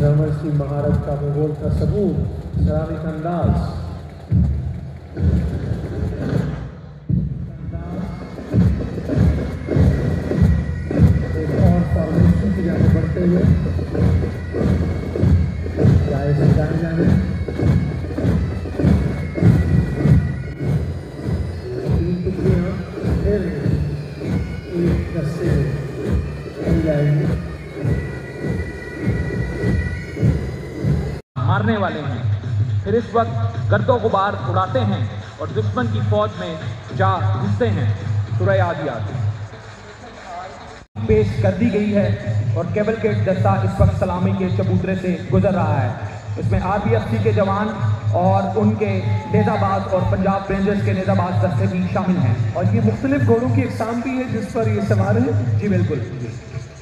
Drummers की महारत का मुगल का सबूत सलामी अंदाज। एक और फॉर्मेशन की जाने बढ़ते हुए जाए से जाने तीन टुकड़ियाँ फिर एक रस्ते मिल जाएंगी। मारने वाले हैं, फिर इस वक्त गर्दो गुबार उड़ाते हैं और दुश्मन की फौज में जा घुसते हैं। सूरह आदियात पेश कर दी गई है और केवलकेट दस्ता इस वक्त सलामी के चबूतरे से गुजर रहा है। इसमें RPFC के जवान और उनके नेज़ाबाज और पंजाब रेंजर्स के नेज़ाबाज दस्ते भी शामिल हैं। और ये मुख्तलिफ घोड़ों की इकसाम भी है जिस पर ये सवार है। जी बिल्कुल।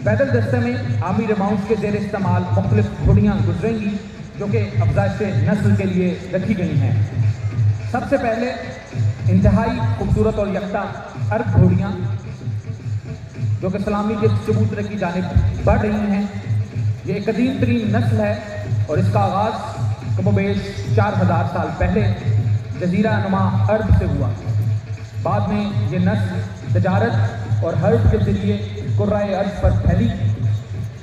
पैदल दस्ते में आर्मी रिमाउंट्स के ज़ेर इस्तेमाल मुख्तलिफ घोड़ियाँ गुजरेंगी जो कि अफजाइश नस्ल के लिए रखी गई हैं। सबसे पहले इंतहाई खूबसूरत और यकता अर्क घोड़ियाँ जो कि सलामी के चबूतरे की जानिब बढ़ रही हैं। ये एक कदीम तरीन नस्ल है और इसका आगाज़ कमोबेश 4000 साल पहले जजीरा नुमा अर्ब से हुआ। बाद में ये नस्ल तजारत और हर्ब के जरिए कुर्राए अर्ब पर फैली।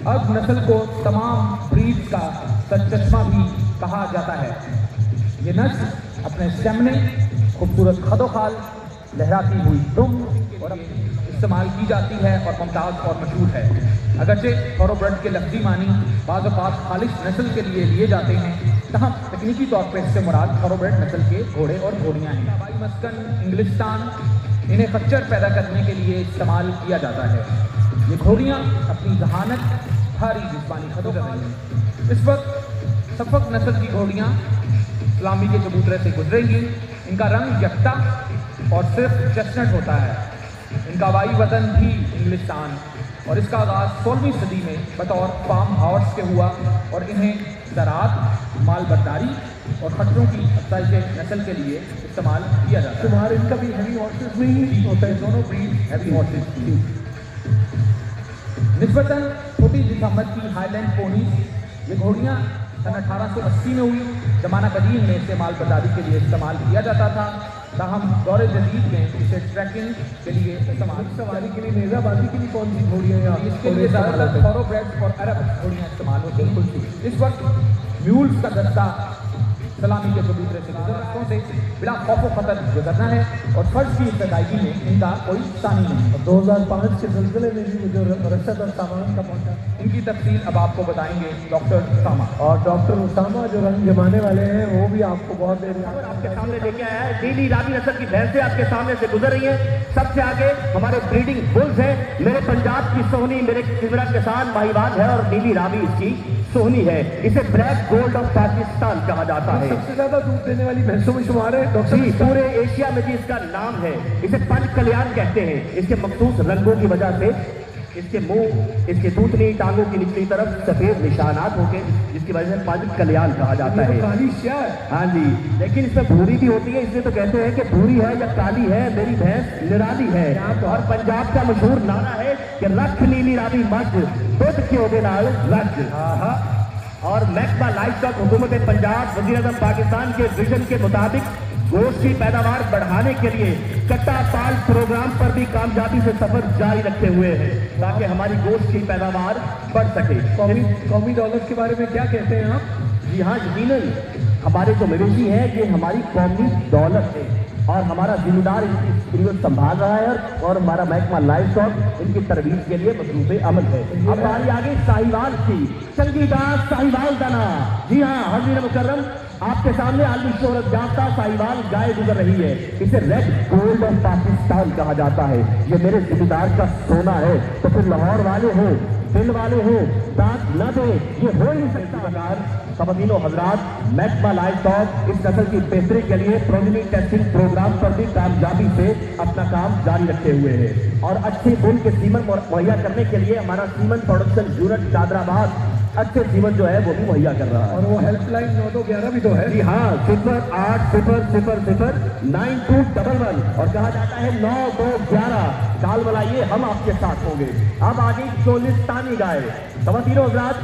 अर्ब नस्ल को तमाम ब्रीड्स का सचचश्मा भी कहा जाता है। ये नस्ल अपने स्टेमिने, खूबसूरत खदोखाल, लहराती हुई दुम और इस्तेमाल की जाती है और मुमताज़ और मशहूर है। अगरचे थॉरोब्रेड के लफ्ज़ी मानी बाज़ औक़ात खालिश नस्ल के लिए लिए जाते हैं, तहम तकनीकी तौर पर इससे मुराद थॉरोब्रेड नस्ल के घोड़े और घोड़ियाँ हैं। हवाई मस्कन इंग्लिस्तान इन्हें खच्चर पैदा करने के लिए इस्तेमाल किया जाता है। ये घोड़ियाँ अपनी जहानत, भारी जिस्मानी खदों कर रही हैं। इस वक्त सफक नस्ल की घोड़ियाँ सलामी के चबूतरे से गुजरेंगी। इनका रंग यकता और सिर्फ चेस्टनट होता है। इनका वाई वतन भी इंग्लिस्तान और इसका आगाज़ 16वीं सदी में बतौर फार्म हाउस के हुआ और इन्हें ज़राअत, मालबरदारी और खच्चरों की अफजाइश नस्ल के लिए इस्तेमाल किया जाता है। शुमार इनका भी हैवी हॉर्सेस में ही होता है। दोनों ब्रीड हैवी हॉर्सेस की निस्बतन छोटी जिसामत की हाईलैंड पोनीज ये घोड़ियाँ सन 1880 में हुई। जमाना कदीम में इसे माल बर्दारी के लिए इस्तेमाल किया जाता था। ताहम दौर जदीद में इसे ट्रैकिंग के लिए इस्तेमाल सवारी के लिए नेजाबाजी के लिए कौन सी घोड़ियाँ या इसके लिए ज़्यादातर थॉरोब्रेड और अरब घोड़ियाँ इस्तेमाल होती हैं। इस वक्त म्यूल्स का दस्ता सलामी के चबूतरे से रास्तों से बिना खौफ व खतर गुजरना है और फर्ज की इब्तदाई में इनका कोई सानी नहीं। 2005 के सिलसिले में भी जो रसद और सामान का पहुंचा, इनकी तफसील अब आपको बताएंगे डॉक्टर उसामा। और डॉक्टर उसामा जो रंग जमाने वाले हैं वो भी आपको बहुत देर आपके सामने लेके आया है। नीली रावी नस्ल की भैंसें आपके सामने से गुजर रही हैं। सबसे आगे हमारे ब्रीडिंग बुल्स हैं। मेरे पंजाब की सोहनी मेरे किमरा किसान माहीवाल है और नीली रावी इसकी सोहनी है। इसे ब्लैक गोल्ड ऑफ पाकिस्तान कहा जाता है। सबसे ज्यादा दूध देने वाली भैंसों में शुमार है डॉक्टर। जी, पूरे एशिया में भी इसका नाम है। इसे पंच कल्याण कहते हैं। इसके मखसूस रंगों की वजह से इसके मुंह, इसके दूसरी टांगों की निचली तरफ सफेद निशानात होंगे, जिसकी वजह से पंच कल्याण कहा जाता है। काली श्या है। हाँ जी, लेकिन इसमें भूरी भी होती है, इसलिए तो कहते हैं कि भूरी है या काली है, मेरी भैंस निराली है। और पंजाब का मशहूर नारा है कि रख नीली रावी मज दुध क्यों दे नाल रज। और महकमा लाइवस्टॉक हुकूमत पंजाब वज़ीर-ए-आज़म पाकिस्तान के विजन के मुताबिक गोश्त की पैदावार बढ़ाने के लिए कट्टा पाल प्रोग्राम पर भी कामयाबी से सफर जारी रखे हुए हैं ताकि हमारी गोश्त की पैदावार बढ़ सके। कौमी दौलत के बारे में क्या कहते हैं आप? जी हाँ, यकीनन हमारे जो मवेशी हैं ये हमारी कौमी दौलत है और हमारा जिम्मेदार इनकी संभाल रहा है और हमारा महकमा लाइवस्टॉक इनकी तरबीज के लिए मसरूफ़ अमल है। अब बारी आगे साहिवाल की, चंगीदार साहिवाल दाना। जी हाँ हज़ीर मुकर्रम, आपके सामने आलमी शोहरत याफ्ता साहिवाल गाय गुजर रही है। इसे रेड गोल्ड ऑफ पाकिस्तान कहा जाता है। ये मेरे जिम्मेदार का सोना है। तो फिर लाहौर वाले हो, दिल वाले हो, दांत न दे, ये हो ही नहीं सकता। ख़वातीनो हजरात, महकमा लाइवस्टॉक इस नस्ल की बेहतरी के लिए प्रोजेनी टेस्टिंग प्रोग्राम पर भी कामयाबी से अपना काम जारी रखे हुए हैं और अच्छे ऊन के सीमन मुहैया करने के लिए हमारा सीमन प्रोडक्शन यूनिट चादराबाद अच्छे जीवन जो है वो भी मुहैया कर रहा है। और वो हेल्पलाइन 9211 भी तो है। जी हाँ, 0800009211 और कहा जाता है 9211 काल बुलाइए, हम आपके साथ होंगे। अब आगे चोलिस्तानी गाय। ख़वातीनो हज़रात,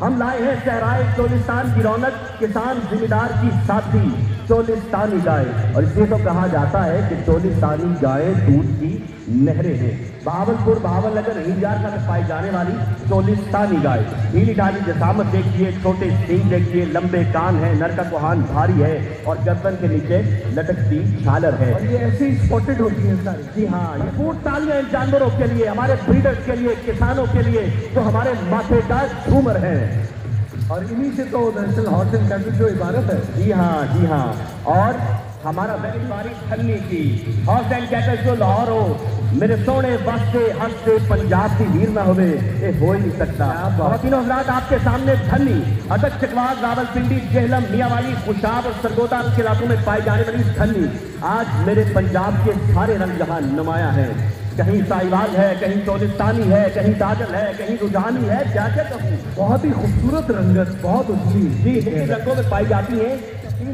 हम लाए हैं सहराए चोलिस्तान की रौनक, किसान जिम्मेदार की साथी चोलिस्तानी गाय। और इसलिए तो कहा जाता है कि चोलिस्तानी गाय दूध की नहरें हैं। बहावलपुर, बहावलनगर, हिंजारखंड में पाई जाने वाली चोलिस्तानी गाय ढीली ढाली जसामत देखिए, छोटे सींग देखिए, लंबे कान है, नर का कोहान भारी है और गर्दन के नीचे लटकती झालर है। और ये ऐसे ही स्पॉटेड होती है सारी। जी हाँ, ये फूट तालियां इन जानवरों के लिए, हमारे ब्रीडर्स के लिए, किसानों के लिए जो हमारे माथे का झूमर है। और इन्हीं से तो नेशनल हॉर्स एंड कैटल जो इबारत है। जी हाँ, जी हाँ। और हमारा वेरीवारी खन्नी की हॉर्स एंड कैटल जो लाहौर हो, मेरे सोने वास्ते हंसते पंजाब की वीर ना होवे, ये हो ही नहीं सकता। ख़वातीनो हज़रात, आपके सामने धन्नी अदक चकवात, रावलपिंडी, जेहलम, मियाँवाली, खुशाब और सरगोदा के इलाकों में पाई जाने वाली धन्नी आज मेरे पंजाब के सारे रंग जहाँ नुमाया है। कहीं साहिवाल है, कहीं चोलिस्तानी है, कहीं दाजल है, कहीं रुझानी है, क्या क्या कहूँ। बहुत ही खूबसूरत रंगत, बहुत उजली जी, इन रंगों में पाई जाती है।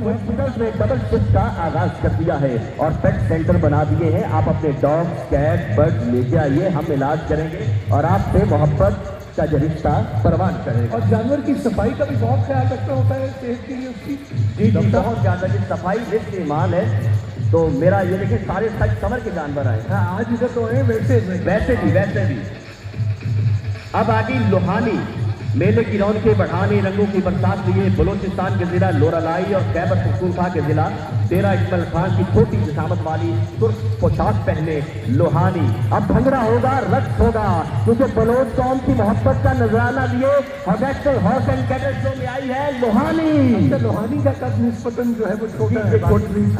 हॉस्पिटल्स में डबल शिफ्ट का आगाज कर दिया है और पेट सेंटर बना दिए हैं। आप अपने डॉग, कैट, बर्ड लेके आइए, हम इलाज करेंगे और आपसे मोहब्बत का जो रिश्ता परवान करेगा। और जानवर की सफाई का भी बहुत ख्याल रखना होता है सेहत के लिए उसकी। जी जी, बहुत ज़्यादा जी, सफाई रिस्क ईमान है। तो मेरा ये देखिए सारे सच कमर के जानवर आए। हाँ, आज इधर तो है, वैसे भी। अब आगे लोहानी, मेले की रौनकें बढ़ाने, रंगों की बरसात लिए बलोचिस्तान के जिला लोरालाई और खैबर पख्तूनख्वा के जिला डेरा इस्माइल खान की छोटी जिसामत वाली तुर्क पोशाक पहने लोहानी। अब भंगड़ा होगा, रक्स होगा, क्योंकि बलोच कौम की मोहब्बत का नजराना लिए national horse and cattle show में आई है लोहानी। लोहानी का कद निस्बतन जो है वो छोटा है।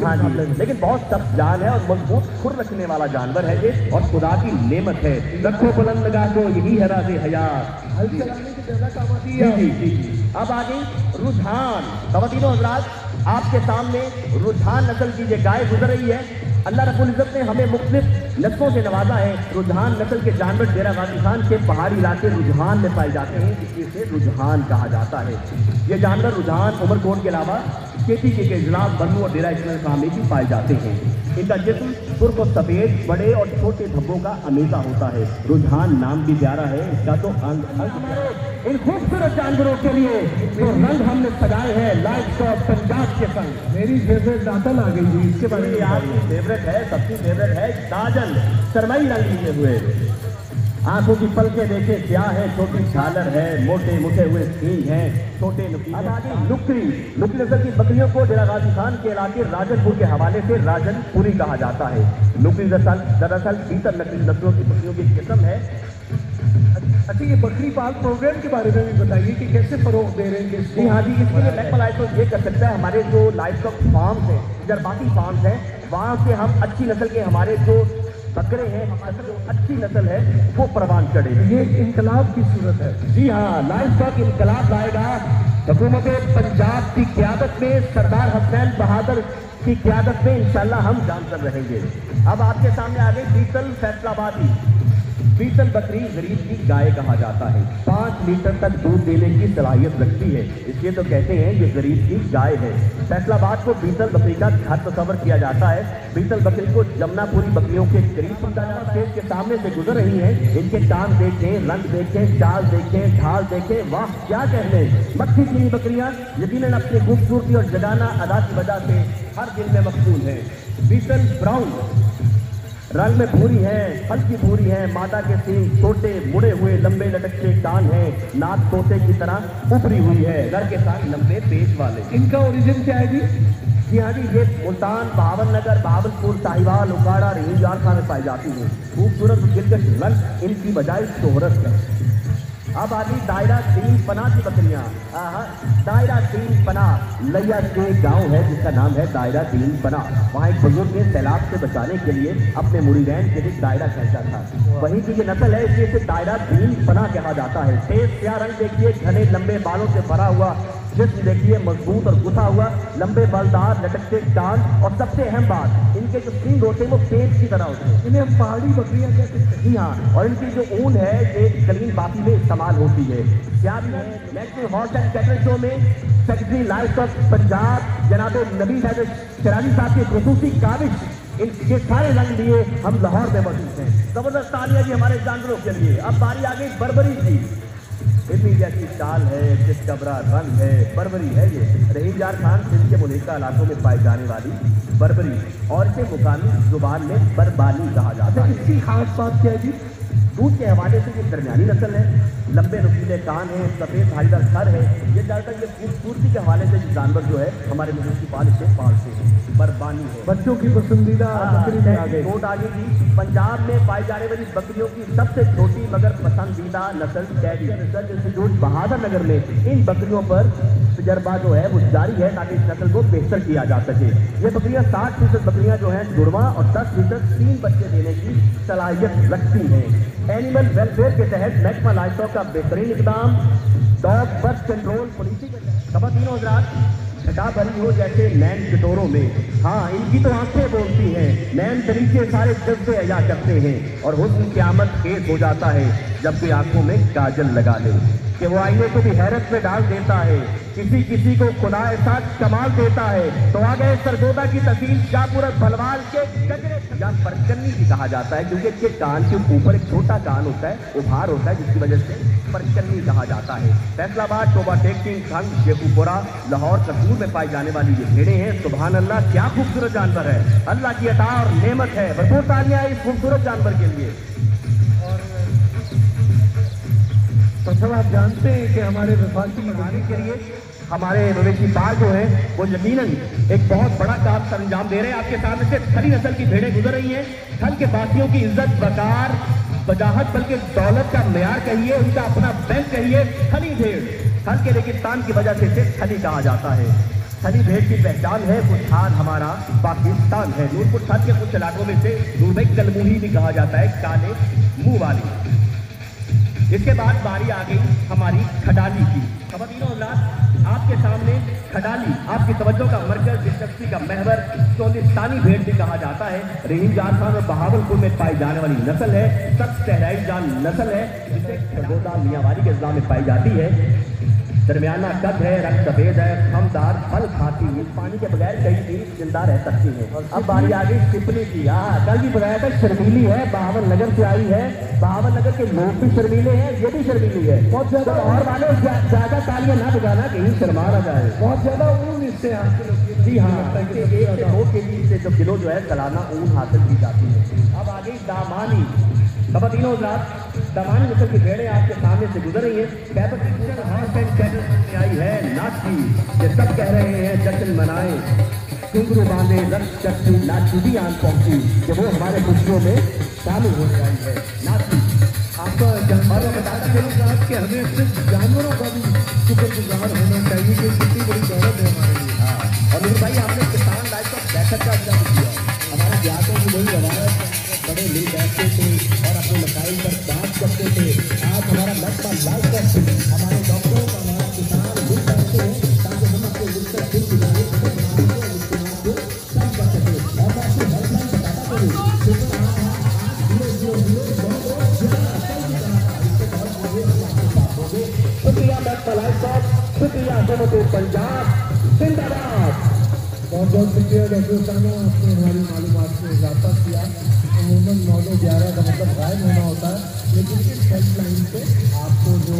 हाँ जी, लेकिन बहुत सख्त जान है और मजबूत खुर रखने वाला जानवर है ये और खुदा की नेमत है। रखो बुलंद लगा को, यही है राज़े हयात। हल चलाने की ज्यादा काम आती है। जी। अब आगे रुझान। ख़वातीनो हज़रात, आपके सामने रुझान नस्ल की ये गाय गुजर रही है। अल्लाह रब्बुल इज़्ज़त ने हमें मुख्तलिफ नस्लों से नवाजा है। रुझान नस्ल के जानवर डेरा गाजी खान के पहाड़ी इलाके रुझान में पाए जाते हैं, इसलिए से रुझान कहा जाता है। ये जानवर रुझान उमरकोट के अलावा केटीके के इजलास बन्नू और डेरा इस्माइल खां में भी पाए जाते हैं। इनका जिस्म सुर्ख और सफेद, बड़े और छोटे धब्बों का अमेजा होता है। रुझान नाम भी प्यारा है इसका, तो इन खूबसूरत जानवरों के लिए जो रंग हमने सजाए हैं लाइफ स्टॉक पंजाब के संग। मेरी फेवरेट दातन आ गई थी, इसके बारे में आपकी फेवरेट है, सबकी फेवरेट है दाजन, सरमई रंग लिए हुए। आंखों की पलकें देखे क्या है, छोटी झालर है, मोटे मुठे हुए सींग हैं, छोटे लुकरी नस्ल की बकरियों को डेरा गाजी खान के इलाके राजनपुर के हवाले से राजनपुरी कहा जाता है। लुकरी दरअसल बीतल नस्लों की बकरियों की किस्म है। अच्छा, ये बकरी पाल प्रोग्राम के बारे में भी बताइए कि कैसे फरोग दे रहे हैं? जी हाँ जी, इसके लिए मैकमा लाइफ स्टॉक ये कर सकता है, हमारे जो लाइफ स्टॉक फार्म्स हैं, जरबाती फार्म्स हैं, वहाँ से हम अच्छी नस्ल के हमारे जो बकरे हैं, हमारे जो अच्छी नस्ल है वो परवान चढ़े। ये इनकलाब की सूरत है। जी हाँ, लाइफ स्टॉक इनकलाब लाएगा। हुकूमत पंजाब की क़यादत में, सरदार हसनैन बहादुर की क़यादत में इंशाल्लाह हम जाम कर रहेंगे। अब आपके सामने आ गई बीतल फैसलाबादी। बीतल बकरी गरीब की गाय कहा जाता है, 5 लीटर तक दूध देने की सलाहियत रखती है, इसलिए तो कहते हैं ये गरीब की गाय है। फैसलाबाद को बीतल बकरी का घर तस्वर किया जाता है। बीतल बकरी को जमुनापुरी बकरियों के करीब स्टेज के सामने से गुजर रही है। इनके कान देखें, रंग देखें, चाल देखें, ढाल देखें, वाह क्या कहने। मक्खी चीनी बकरियां यकीनन अपनी खूबसूरती और जगाना अदा की वजह से हर दिल में मकबूल है। बीतल ब्राउन रंग में भूरी है, हल्की भूरी है, मादा के सींग छोटे मुड़े हुए लंबे लटकते कान हैं, नाक तोते की तरह उभरी हुई है, घर के साथ लंबे पेच वाले। इनका ओरिजिन क्या है जी? जी हाँ जी, ये मुल्तान, बहावलनगर, बहावलपुर, साहिवाल, उकाड़ा, रहीम झारखंड में पाई जाती है। खूबसूरत दिलकश रंग इनकी बजाय शोहरत है। अब आदि दायरा 3 पनाह की बकरियां। दायरा 3 पनाह लैया के गांव है जिसका नाम है दायरा 3 पनाह। वहाँ एक बुजुर्ग ने सैलाब से बचाने के लिए अपने मुरीदैन के लिए दायरा खींचा था। वहीं की ये नस्ल है, इसलिए इसे दायरा 3 पनाह कहा जाता है। तेज स्या रंग देखिए, घने लंबे बालों से भरा हुआ जिस्म देखिए, मजबूत और गुथा हुआ, लंबे बालदार लटकते कान, और सबसे अहम बात इनके जो सींग होते हैं वो पेट की तरह होते हैं। इन्हें हम पहाड़ी बकरियां कहते हैं। जी हाँ, और इनकी जो ऊन है ये कलीन बाकी में इस्तेमाल होती है। National horse and cattle show में सेक्रेटरी लाइफ स्टॉक पंजाब जनाब नबी शराजी साहब की खुसूसी काविश इनके सारे रंग लिए हम लाहौर में मौजूद हैं। जबरदस्त तालियां जी हमारे जानवरों के लिए। अब बारी आ गई बर्बरी की। इतनी जैसी चाल है, चितकबरा रंग है, बर्बरी है ये। रहीम झारखंड सिंध के मुल्का इलाकों में पाई जाने वाली बर्बरी, और इसे मुकामी जुबान में बरबानी कहा जाता है। इसकी खास बात क्या है जी? दूध के हवाले से ये दरमियानी नस्ल है, लंबे नुकीले कान हैं, सफेद धारीदार सर है। ये ज़्यादातर ये खूबसूरती के हवाले से जानवर जो है हमारे मवेशी पाल से पालते हैं। बरबानी है, बच्चों की पसंदीदा बकरी में आ गई। छोट आगे जी, पंजाब में पाई जाने वाली बकरियों की सबसे छोटी मगर पसंदीदा नस्ल कैडी। रिसर्च इंस्टीट्यूट बहादुर नगर में इन बकरियों पर तजर्बा जो है वो जारी है ताकि इस नस्ल को बेहतर किया जा सके। ये बकरियां 60% बकरियां जो हैं जुड़वा और 10% 3 बच्चे देने की सलाहियत रखती हैं। एनिमल वेलफेयर के तहत महकमा लाइफ स्टॉक का बेहतरीन इकदाम, डॉग बर्थ कंट्रोल पॉलिसी के तहत खवातीनों हज़रात घटा भरी हो जैसे नैन कटोरों में। हाँ, इनकी तो आंखें बोलती हैं, नैन तरीके सारे जज्बे अया करते हैं, और हुस्न क़यामत खेज हो जाता है जब कोई आंखों में काजल लगा ले कि वो आईने को भी हैरत में डाल देता है, किसी किसी को खुदा ऐसा कमाल देता है। तो आ गए सरगोदा की तहसील शाहपुर भलवाल के गजरे या परचन्नी भी कहा जाता है, क्योंकि इसके कान के ऊपर एक छोटा कान होता है, उभार होता है, जिसकी वजह से परचन्नी कहा जाता है। फैसलाबाद, टोबा टेक्टिंग, खंग, शेखुपुरा, लाहौर, कसूर में पाई जाने वाली ये भेड़ें हैं। सुभान अल्लाह, क्या खूबसूरत जानवर है, अल्लाह की अता और नेमत है। भरपूर तालियां इस खूबसूरत जानवर के लिए। तो सब आप जानते हैं कि हमारे वफाकी मनाने के लिए हमारे मवेशी पाल जो है वो यकीनन एक बहुत बड़ा काम सर अंजाम दे रहे हैं। आपके सामने से खरी नस्ल की भेड़ें गुजर रही हैं। थल के बासियों की इज्जत, वकार, वजाहत, बल्कि दौलत का मेयार कहिए, उनका अपना बैंक कहिए, खली भेड़। थल के रेगिस्तान की वजह से इसे खली कहा जाता है। खली भेड़ की पहचान है, बुखार हमारा पाकिस्तान है। नूरपुर थल के कुछ इलाकों में से रूबे कलमुही भी कहा जाता है, काले मुंह वाली। इसके बाद बारी आ गई हमारी खडाली की। खवातीनों हज़रात, आपके सामने खडाली आपकी तवज्जो का मरकज, दिलचस्पी का महवर, चोलिस्तानी भेड़ भी कहा जाता है। रहीम झारखंड और बहावलपुर में पाई जाने वाली नस्ल है, सख्त सहराई जान नस्ल है, जिसे सरगोदा मियांवाली के इस्लाम में पाई जाती है। दरमियाना कद है, रंग सफेद है, थमदार, फल खाती, इस पानी के बगैर कई चीज जिंदा रह सकती है। अब बारी आ गई सिपली की। कल भी बताया था शर्मीली है, बहावल नगर से आई है, बहावल नगर के लोग भी शर्मीले हैं, ये भी शर्मीली है बहुत ज्यादा। और वाले ज्यादा तालियां ना बजाना, कहीं शर्मा ना जाए। बहुत ज्यादा ऊन इससे हासिल होती है। जी हाँ, 1 से 2 केजी से जो किलो जो है सालाना ऊन हासिल की जाती है। अब आ गई दामानी। खवातीनो हज़रात, दामानी नस्ल की भेड़ें आपके सामने से गुजर रही है। कैपिटल हॉर्स एंड कैटल में आई है नाची। ये सब कह रहे हैं जश्न मनाएं, घुंघरू बांधे, रक्त चक्की, नाची भी आन पहुंची कि वो हमारे खुशियों में शामिल हो जाई है। नाची आपका जानवर बताता चलूँगा कि हमें सिर्फ जानवरों का भी शुक्रगुजार होना चाहिए कि कितनी बड़ी दौलत है हमारे लिए। हाँ, और भाई आपने किसान लाइफ का बैठक का अड्डा भी किया। हमारे देहातों की वही रवायत, बड़े मिल बैठते थे और अपने मसाइल पर बात करते थे। आज हमारा महकमा लाइफ का हमारे डॉक्टरों का, हमारा किसान मिल बैठते हैं ताकि हम अपने मिलकर दिल गुजारे को कम कर सके। और मैं आपको हेल्पलाइन बताता करूँ, शुक्रिया महकमा लाइफ साहब, शुक्रिया हुकूमत पंजाब, जिंदाबाद। बहुत बहुत शुक्रिया डॉक्टर साहब, आपने हमारी मालूमात में इजाफा किया। अमूमन 9-11 का मतलब गायब होना होता है, लेकिन इस हेल्पलाइन पे आपको जो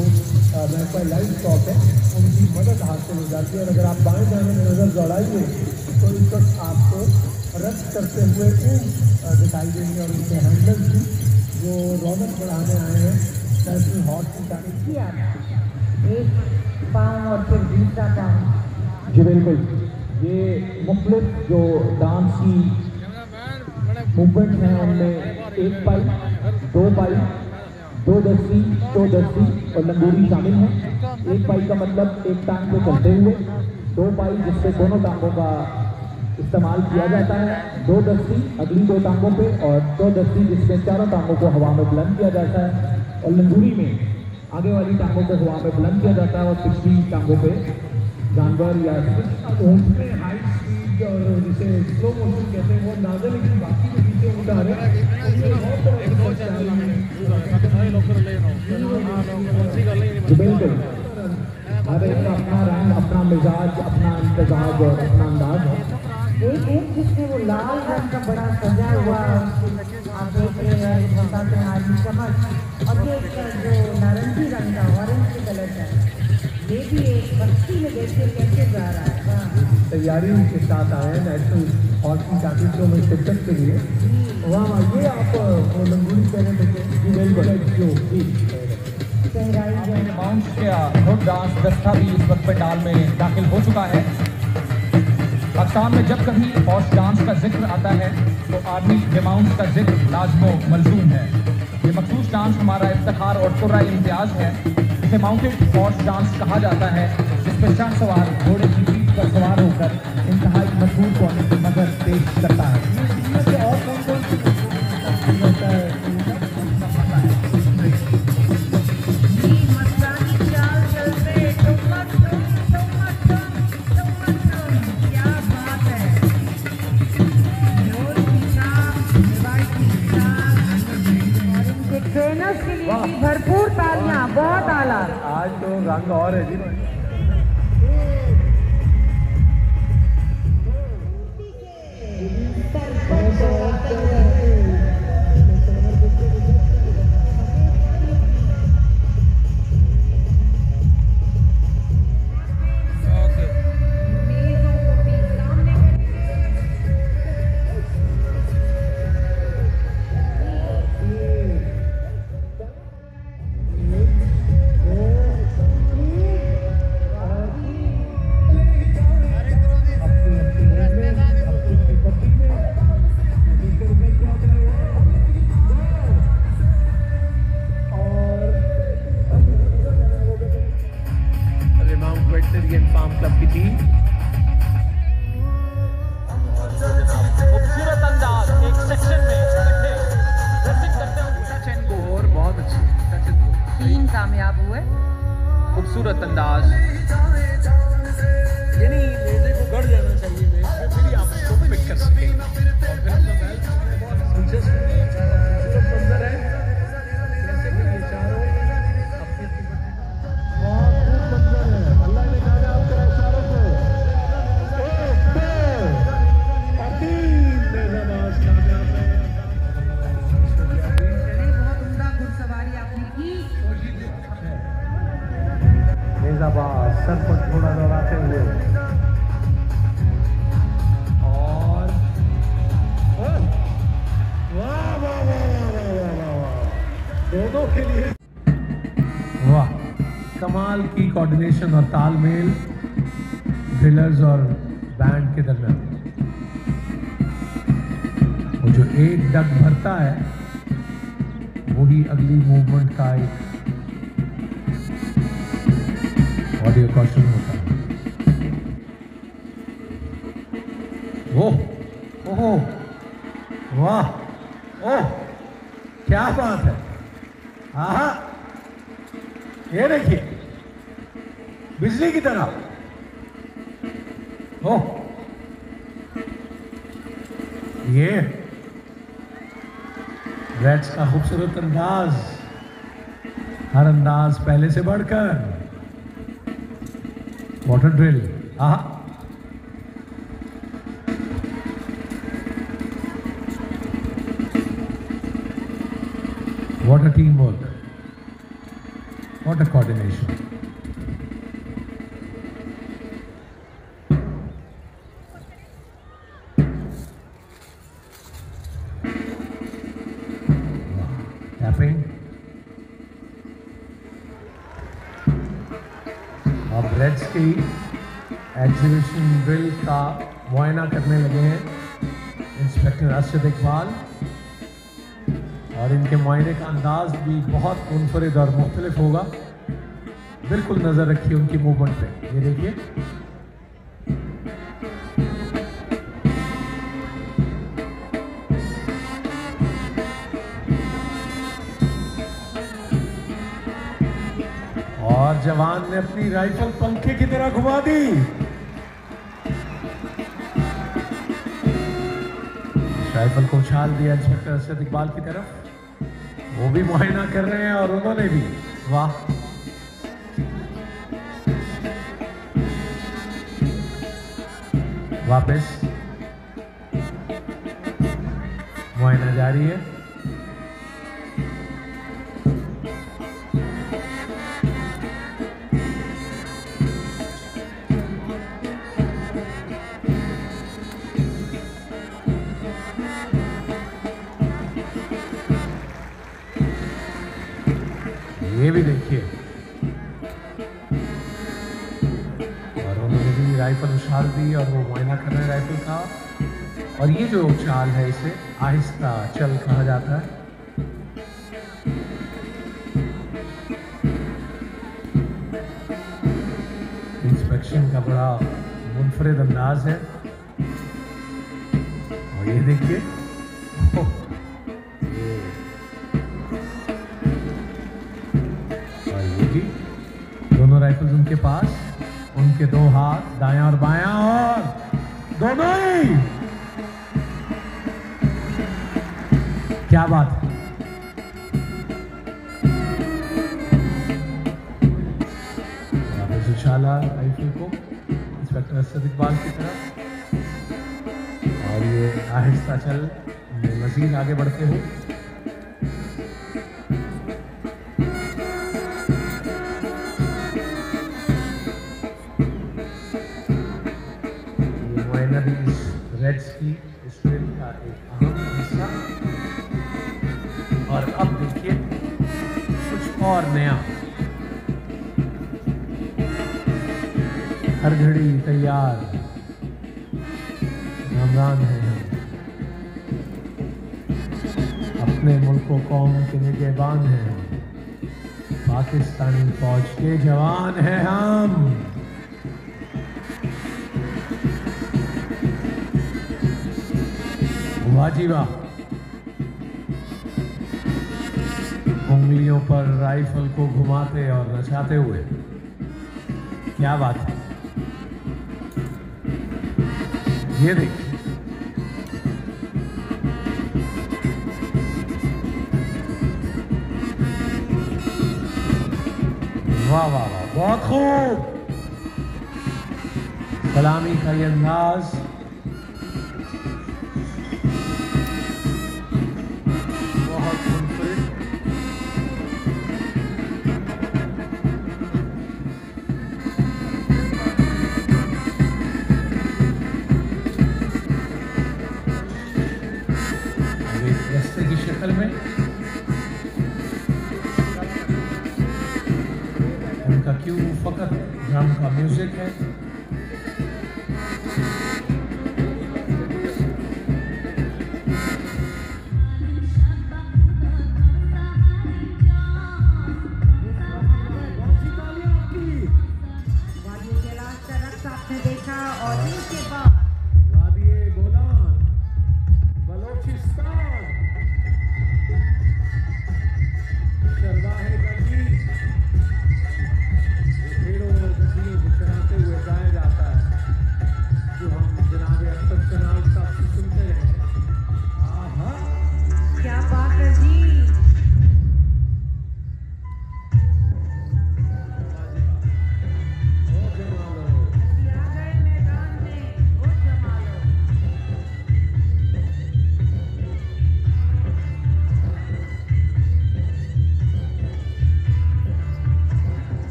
महकमा लाइफ स्टॉक है उनकी मदद हासिल हो जाती है। और अगर आप बाएं दाएं में नज़र दौड़ाइए तो इस वक्त आपको रक्त करते हुए दिखाई देंगे और उनके हैंडल्स भी जो रौनक बढ़ाने आए हैं नेशनल हॉर्स की तारीफ किया एक पाँव और फिर दूसरा पाँव। जी बिल्कुल, ये मुख्तलिफ जो डांस की मूवमेंट हैं उनमें 1 पाई, 2 पाई, 2 दस्ती, 2 दस्ती और लंगूरी शामिल हैं। 1 पाई का मतलब एक टांग पे चलते हुए, 2 पाई जिससे दोनों टांगों का इस्तेमाल किया जाता है, 2 दस्ती अगली 2 टांगों पे और 2 दस्ती जिसमें चारों टांगों को हवा में बुलंद किया जाता है। और लंगूरी में आगे वाली टांगों को हवा में बुलंद किया जाता है और पिछली टांगों पे जानवर या ऊँट में हाई स्पीड और जिसे स्लो मोशन कहते हैं वो अंदाजा, लेकिन बाकी जो पीछे उठा रहे हैं उनमें बहुत तरह की परेशानी है। जी बिल्कुल, हर एक का अपना रंग, अपना मिजाज, अपना इंतजाज और अपना अंदाज है। एक जिसमें वो लाल रंग का बड़ा सजा हुआ आप देख रहे हैं, बताते हैं आदमी चमक, और ये जो नारंगी रंग का, ऑरेंज कलर का, ये भी एक बस्ती में देखिए कैसे जा रहा है। हाँ, तैयारी के साथ आए हैं नेशनल हॉर्स की चैंपियनशिप में शिरकत के लिए। वहाँ ये आप वो लंगूरी पहने थे जो सहराई जो है माउंट का ग्रुप डांस दस्ता भी इस वक्त पंडाल में दाखिल हो चुका है। पाकिस्तान में जब कभी हॉर्स डांस का जिक्र आता है तो आर्मी डिमाउंट का जिक्र लाजमो मलजूम है। ये मखसूस डांस हमारा इफ्तिखार और तुर्रा इम्तियाज है। इसे माउंटेड हॉर्स डांस कहा जाता है, जिसमें शाह सवार घोड़े की पीठ पर सवार होकर इंतहाई मजबूत होने की मदद पेश करता है। और कौन होता है ट्रेनर्स के लिए भी भरपूर तालियां, बहुत आला। आज तो रंग और है जी। वेटरनियन फार्म क्लब की टीम खूबसूरत अंदाज एक सेक्शन में इकट्ठे ड्रेसिंग करते हुए टच एंड गो और बहुत अच्छी टच एंड गो 3 कामयाब हुए। खूबसूरत अंदाज। यानी लेने को गड़ जाना चाहिए मैच में, फिर ही आप उसको पिक कर सकें और फिर अपना मैच बहुत दिलचस्प खूबसूरत मंजर है। जैसे कि ये चारों अपनी बहुत खूब मंजर है। दोनों के लिए वाह, कमाल की कोऑर्डिनेशन और तालमेल ड्रिलर्स और बैंड के दरमियान। वो जो एक डग भरता है वही अगली मूवमेंट का एक ऑडियो कॉशन होता है। ओह वाह, ओह क्या बात है। आहा, ये देखिए बिजली की तरह। ओह, ये रेड्स का खूबसूरत अंदाज, हर अंदाज पहले से बढ़कर। वाटर ड्रिल, आहा, what a teamwork, what a coordination. Tapping. अब रेड्स की एग्जीबिशन ड्रिल का मुआयना करने लगे हैं इंस्पेक्टर अरशद इकबाल, और इनके मुआयने का अंदाज भी बहुत मुनफरिद और मुख्तलिफ होगा। बिल्कुल नज़र रखिए उनकी मूवमेंट पे। ये देखिए, और जवान ने अपनी राइफल पंखे की तरह घुमा दी। राइफल को उछाल दिया इंस्पेक्टर अरशद इकबाल की तरफ। वो भी मुआयना कर रहे हैं और उन्होंने भी। वाह, वापस मुआयना जारी है। ये भी देखिए, और उन्होंने भी राइफल उछाल दी और वो मुआयना कर रहे हैं राइफल का। और ये जो उछाल है इसे आहिस्ता चल कहा जाता है। इंस्पेक्शन का बड़ा मुनफरिद अंदाज है। और ये देखिए, दोनों राइफल्स उनके पास, उनके दो हाथ दायां और बायां, और दोनों ही। क्या बात है। वापस उछाला राइफल को इंस्पेक्टर अरशद इकबाल की तरफ, और ये आहिस्ता चल मजीद आगे बढ़ते हुए। रेड्स की इस ड्रिल का एक अहम हिस्सा। और अब देखिए कुछ और नया। हर घड़ी तैयार रामरान है हम, अपने मुल्क को कौम के निगहबान हैं हम, पाकिस्तानी फौज के जवान हैं हम। वाह, उंगलियों पर राइफल को घुमाते और नचाते हुए। क्या बात है। ये देखिए, वाह वाह वाह, बहुत खूब। सलामी का ये अंदाज, क्यों फकत ड्रम का म्यूजिक है।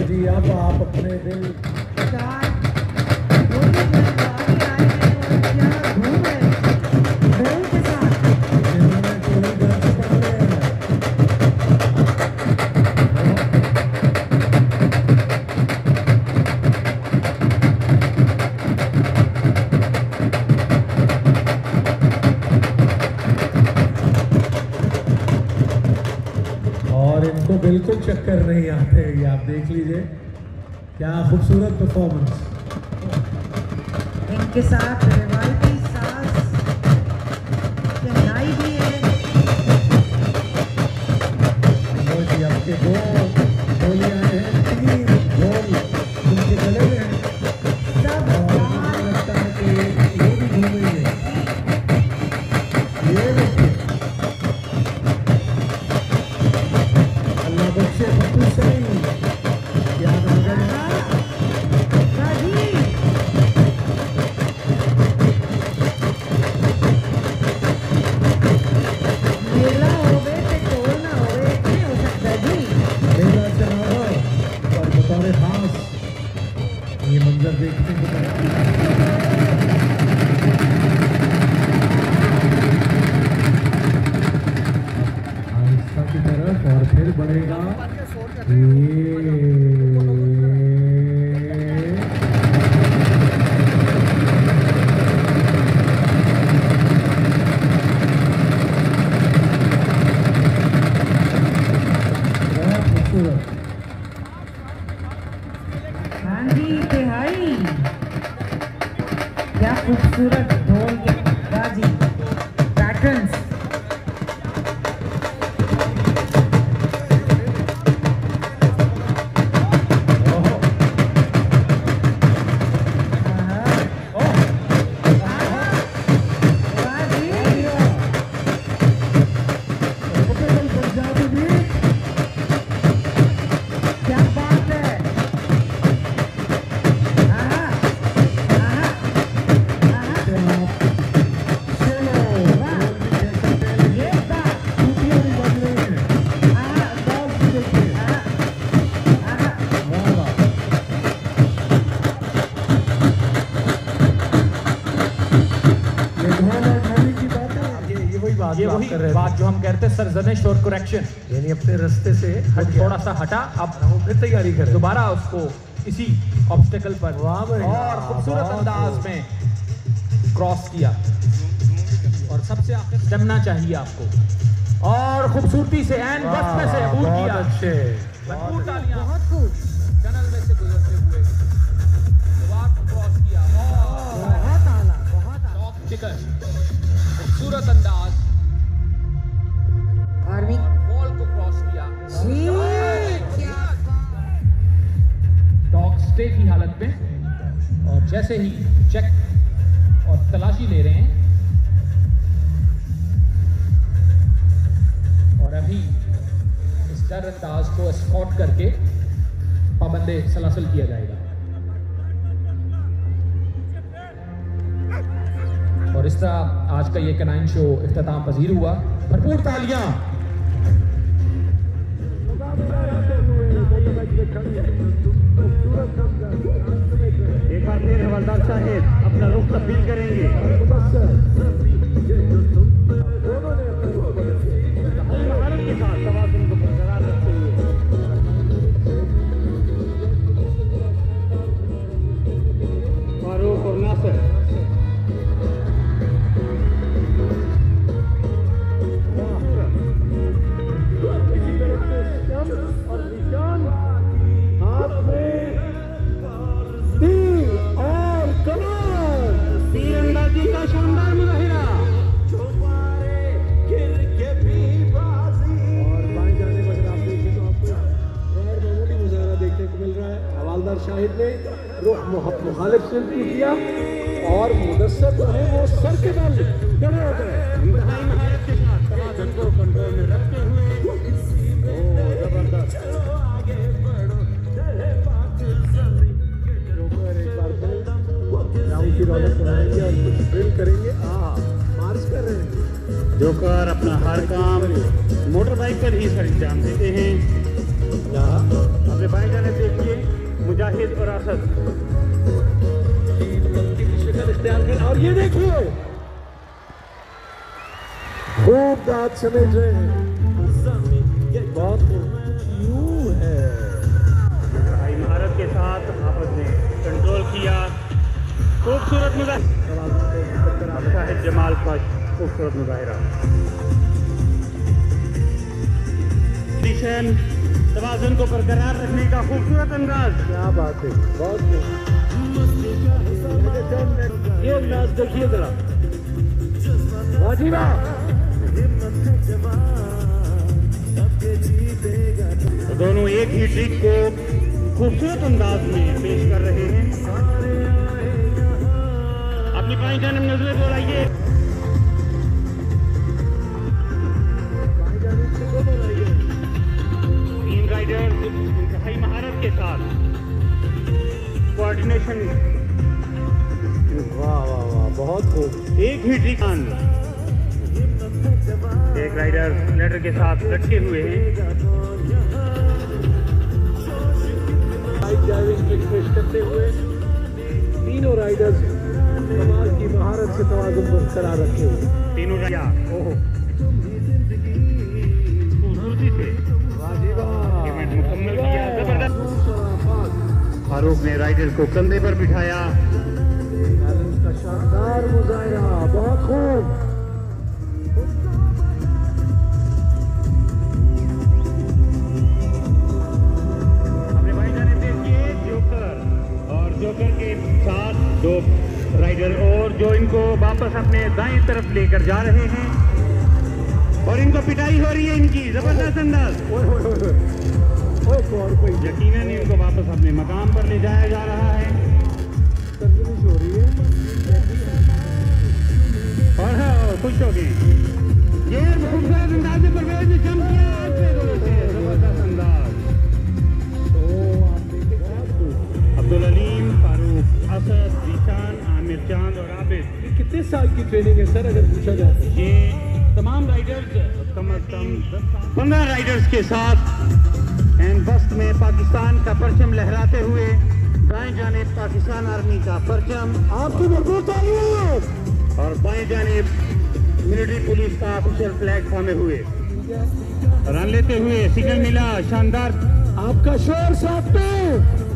जी अब आप अपने दिल बिल्कुल चक्कर नहीं आते। ये आप देख लीजिए क्या खूबसूरत परफॉर्मेंस। इनके साथ रिवायती साज गहराई भी है। जी आपके दो गोलियां हैं, 3 गोल उनके गले में हैं। सब लगता है कि ये भी घूमेंगे। ये देखिए ये मंजर देखने को आहिस्ता की तरफ और फिर बढ़ेगा। खूबसूरत ढोल के बाजी पैटर्न्स ये वही बात जो हम कहते हैं सरजनिश और करेक्शन, यानी अपने रास्ते से हट गया। थोड़ा सा हटा, अब फिर तैयारी करें दोबारा उसको इसी ऑब्स्टेकल पर वाह भाई, और खूबसूरत अंदाज में क्रॉस किया। और सबसे आखिर जमना चाहिए आपको, और खूबसूरती से एंड बस में से अबूर बहुत किया। अच्छे। भरपूर तालियां बहुत खूब टनल में से गुजरते हुए दीवार को क्रॉस किया। बहुत आला बहुत आला टॉप टिकर खूबसूरत अंदाज आर्मी वॉल को क्रॉस किया। जी क्या डॉग स्टे की हालत में, और जैसे ही चेक और तलाशी ले रहे हैं, और अभी इस डर अंदाज को एस्कॉर्ट करके पाबंदे सलासल किया जाएगा। और इस तरह आज का ये कैनाइन शो इख्तिताम पजीर हुआ। भरपूर तालियां। एक बार फिर हवलदार साहेब अपना रुख तब्दील करेंगे। महारत के साथ तवाज़ुन को बरकरार रखते हुए फारूक और नासिर और निशान हाथ में तीर और कमान, तीरंदाजी का शानदार मुजाहिरा। और बाएं जाने पर अगर आप देखें तो आपको गैर मामूली मुजाहरा देखने को मिल रहा है। हवालदार शाहिद ने रुख मुखालिफ से किया और मुदस्सर जो है वो सर के बल खड़े हो गए। इंतहाई महारत के साथ तवाज़ुन को कंट्रोल में रखते हुए जबरदस्त ग्राउंड की रौनक बनाएंगे और कुछ ड्रिल करेंगे। मार्च कर रहे हैं। जोकर अपना हर काम मोटर बाइक पर ही सर अंजाम देते हैं। अपने बाएं जाने देखिए मुजाहिद और असद शक्ल इख्तियार कर, और ये देखिए खूब दांत समेट रहे हैं। बहुत यूं है। भाई महारत के साथ आपस ने कंट्रोल किया। खूबसूरत मुजाहिरा शाहिद जमाल का खूबसूरत मुजाहिरा। पोजीशन तवाज़ुन को बरकरार रखने का खूबसूरत अंदाज। क्या बात है, बहुत ये अंदाज देखिए जरा। वाजिबा दोनों एक ही ट्रिक को खूबसूरत अंदाज में पेश कर रहे हैं। अपनी बाईं जानिब नजरें दौड़ाइए। टीम राइडर इंतहाई महारत के साथ कोऑर्डिनेशन। वाह वाह वाह, बहुत खूब। एक ही ट्रिक। एक राइडर लेडर के साथ लटके हुए हैं। बाइक ड्राइविंग ट्रिक पेश करते हुए तीनों राइडर्स कमाल की महारत से तवाज़ुन बरकरार रखे हुए। तीनों खूबसूरती से इवेंट मुकम्मल किया। जबरदस्त। फारूक ने राइडर को कंधे पर बिठाया। बैलेंस का शानदार मुजाहिरा, बहुत खूब। अपने भाई जाने देखिए जोकर, और जोकर के साथ दो राइडर और जो इनको वापस अपने दाएं तरफ लेकर जा रहे हैं और इनको पिटाई हो रही है इनकी जबरदस्त अंदाज। यकीनन इनको वापस अपने मकाम पर ले जाया जा रहा है और हाँ खुश हो गए। ये खूबसूरत अंदाज में परवेज ने जम किया जबरदस्त अंदाज। अब्दुल अलीम, फारूक, असद, जीशान, आमिर चांद और आबिद। कितने साल की ट्रेनिंग है सर अगर पूछा जाए? ये तमाम राइडर्स कम अज कम 15 राइडर्स के साथ एंड वस्त में पाकिस्तान का परचम लहराते हुए दाएं जानिब पाकिस्तान आर्मी का परचम आपकी भरपूर तालियां और बाएं जानिब मिलिट्री पुलिस का ऑफिशियल फ्लैग थामे हुए रन लेते हुए सिग्नल मिला शानदार। आपका शोर साथ में